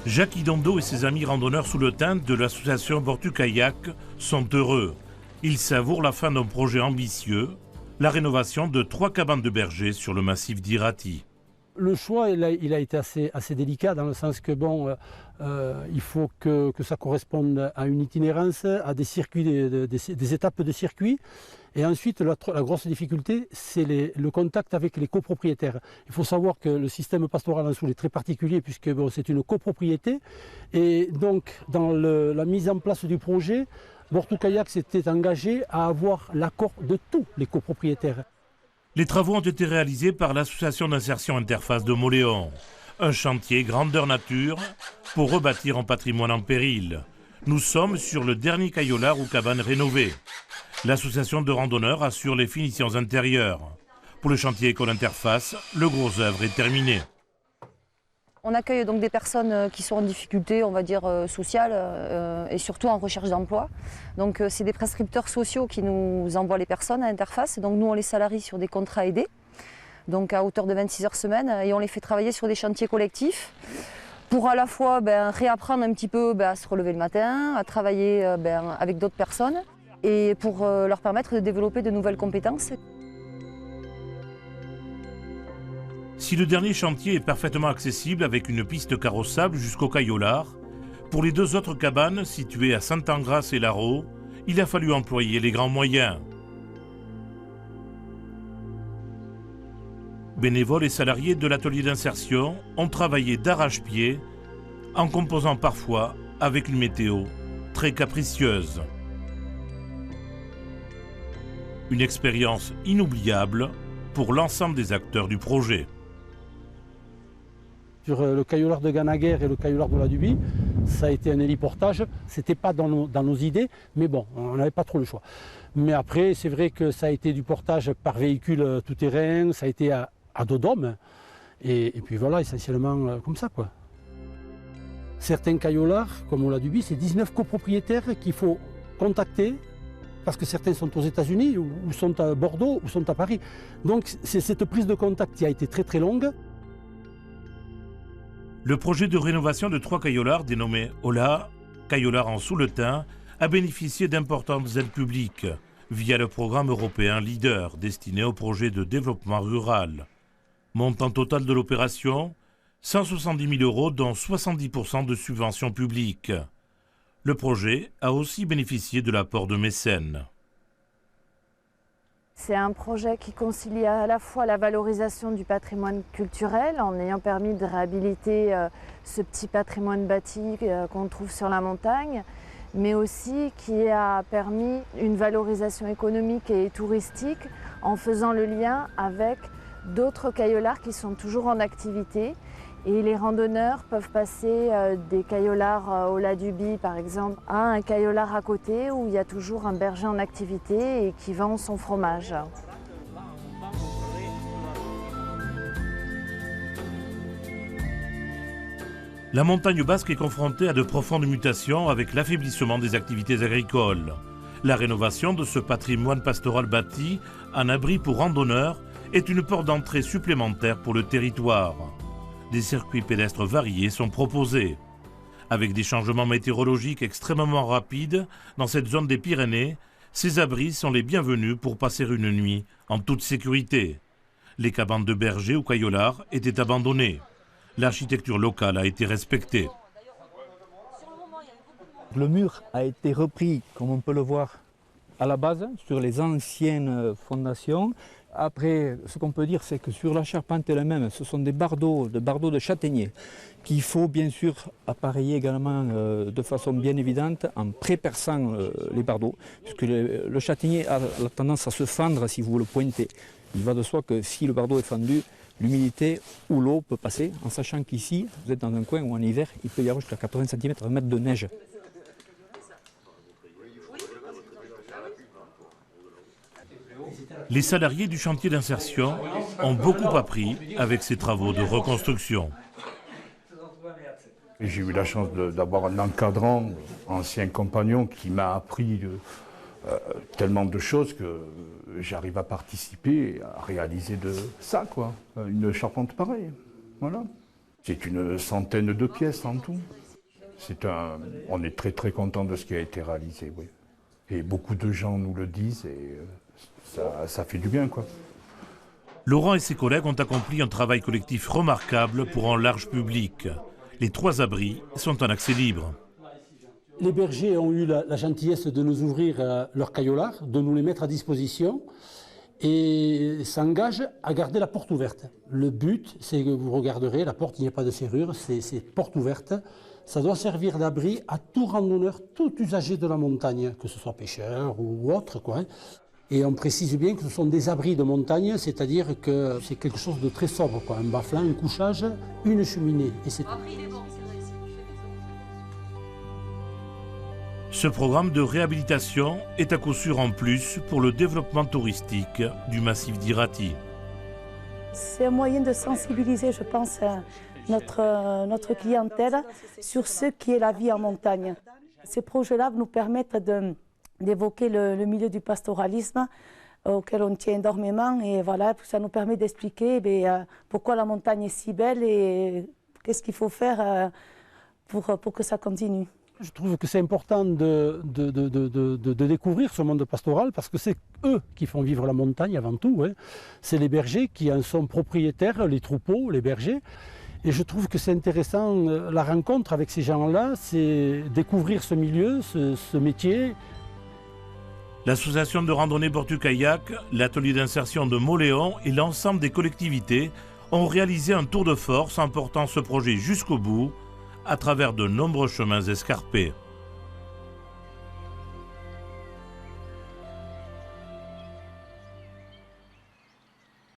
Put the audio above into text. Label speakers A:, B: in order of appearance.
A: Jacques Idondo et ses amis randonneurs sous le teint de l'association Bortu Kayak sont heureux. Ils savourent la fin d'un projet ambitieux, la rénovation de 3 cabanes de berger sur le massif d'Irati.
B: Le choix, il a été assez délicat dans le sens que il faut que ça corresponde à une itinérance, à des circuits, des étapes de circuit. Et ensuite, la grosse difficulté, c'est le contact avec les copropriétaires. Il faut savoir que le système pastoral en Soule est très particulier puisque c'est une copropriété. Et donc, dans la mise en place du projet, Bortu Kayak s'était engagé à avoir l'accord de tous les copropriétaires.
A: Les travaux ont été réalisés par l'association d'insertion Interface de Mauléon. Un chantier grandeur nature pour rebâtir un patrimoine en péril. Nous sommes sur le dernier caillolard ou cabane rénovée. L'association de randonneurs assure les finitions intérieures. Pour le chantier École Interface, le gros œuvre est terminé.
C: On accueille donc des personnes qui sont en difficulté, on va dire, sociale et surtout en recherche d'emploi. Donc c'est des prescripteurs sociaux qui nous envoient les personnes à Interface. Donc nous on les salarie sur des contrats aidés, donc à hauteur de 26 heures semaine, et on les fait travailler sur des chantiers collectifs pour à la fois réapprendre un petit peu à se relever le matin, à travailler avec d'autres personnes et pour leur permettre de développer de nouvelles compétences.
A: Si le dernier chantier est parfaitement accessible avec une piste carrossable jusqu'au caillolard, pour les 2 autres cabanes situées à Saint-Angras et Larreau, il a fallu employer les grands moyens. Bénévoles et salariés de l'atelier d'insertion ont travaillé d'arrache-pied en composant parfois avec une météo très capricieuse. Une expérience inoubliable pour l'ensemble des acteurs du projet.
B: Sur le caillolard de Ganaguer et le caillolard de la Dubie, ça a été un héliportage. Ce n'était pas dans nos idées, mais bon, on n'avait pas trop le choix. Mais après, c'est vrai que ça a été du portage par véhicule tout-terrain, ça a été à dos d'homme. Et puis voilà, essentiellement comme ça, quoi. Certains caillolards, comme la Dubie, c'est 19 copropriétaires qu'il faut contacter, parce que certains sont aux États-Unis, ou sont à Bordeaux, ou sont à Paris. Donc c'est cette prise de contact qui a été très très longue.
A: Le projet de rénovation de 3 caillolards dénommé Ola, caillolards en Souletin, a bénéficié d'importantes aides publiques via le programme européen LEADER destiné au projet de développement rural. Montant total de l'opération, 170 000 €, dont 70% de subventions publiques. Le projet a aussi bénéficié de l'apport de mécènes.
D: C'est un projet qui concilie à la fois la valorisation du patrimoine culturel en ayant permis de réhabiliter ce petit patrimoine bâti qu'on trouve sur la montagne, mais aussi qui a permis une valorisation économique et touristique en faisant le lien avec d'autres caillolards qui sont toujours en activité. Et les randonneurs peuvent passer des caillolards au Ladubie, par exemple, à un caillolard à côté où il y a toujours un berger en activité et qui vend son fromage.
A: La montagne basque est confrontée à de profondes mutations avec l'affaiblissement des activités agricoles. La rénovation de ce patrimoine pastoral bâti, un abri pour randonneurs, est une porte d'entrée supplémentaire pour le territoire. Des circuits pédestres variés sont proposés. Avec des changements météorologiques extrêmement rapides dans cette zone des Pyrénées, ces abris sont les bienvenus pour passer une nuit en toute sécurité. Les cabanes de berger ou caillolards étaient abandonnées. L'architecture locale a été respectée.
E: Le mur a été repris, comme on peut le voir, à la base, sur les anciennes fondations. Après, ce qu'on peut dire, c'est que sur la charpente elle-même, ce sont des bardeaux de châtaignier qu'il faut bien sûr appareiller également de façon bien évidente en pré-perçant les bardeaux, puisque le châtaignier a la tendance à se fendre si vous le pointez. Il va de soi que si le bardeau est fendu, l'humidité ou l'eau peut passer, en sachant qu'ici, vous êtes dans un coin où en hiver, il peut y avoir jusqu'à 80 cm, 1 mètre de neige.
A: Les salariés du chantier d'insertion ont beaucoup appris avec ces travaux de reconstruction.
F: J'ai eu la chance d'avoir un encadrant, ancien compagnon, qui m'a appris tellement de choses que j'arrive à participer, à réaliser de ça, quoi. Une charpente pareille. Voilà. C'est une centaine de pièces en tout. On est très très content de ce qui a été réalisé, oui. Et beaucoup de gens nous le disent et ça fait du bien, quoi.
A: Laurent et ses collègues ont accompli un travail collectif remarquable pour un large public. Les 3 abris sont en accès libre.
B: Les bergers ont eu la gentillesse de nous ouvrir leurs caillolards, de nous les mettre à disposition et s'engagent à garder la porte ouverte. Le but, c'est que vous regarderez, la porte, il n'y a pas de serrure, c'est porte ouverte. Ça doit servir d'abri à tout randonneur, tout usager de la montagne, que ce soit pêcheur ou autre, quoi. Et on précise bien que ce sont des abris de montagne, c'est-à-dire que c'est quelque chose de très sobre, quoi. Un bas-flanc, un couchage, une cheminée, et c'est tout.
A: Ce programme de réhabilitation est à coup sûr en plus pour le développement touristique du massif d'Irati.
G: C'est un moyen de sensibiliser, je pense, notre clientèle sur ce qui est la vie en montagne. Ces projets-là nous permettent d'évoquer le milieu du pastoralisme auquel on tient énormément. Et voilà, ça nous permet d'expliquer pourquoi la montagne est si belle et qu'est-ce qu'il faut faire pour que ça continue.
B: Je trouve que c'est important de découvrir ce monde pastoral parce que c'est eux qui font vivre la montagne avant tout. Hein. C'est les bergers qui en sont propriétaires, les troupeaux, les bergers. Et je trouve que c'est intéressant, la rencontre avec ces gens-là, c'est découvrir ce milieu, ce métier.
A: L'association de randonnée Portu-Kayak, l'atelier d'insertion de Moléon et l'ensemble des collectivités ont réalisé un tour de force en portant ce projet jusqu'au bout à travers de nombreux chemins escarpés.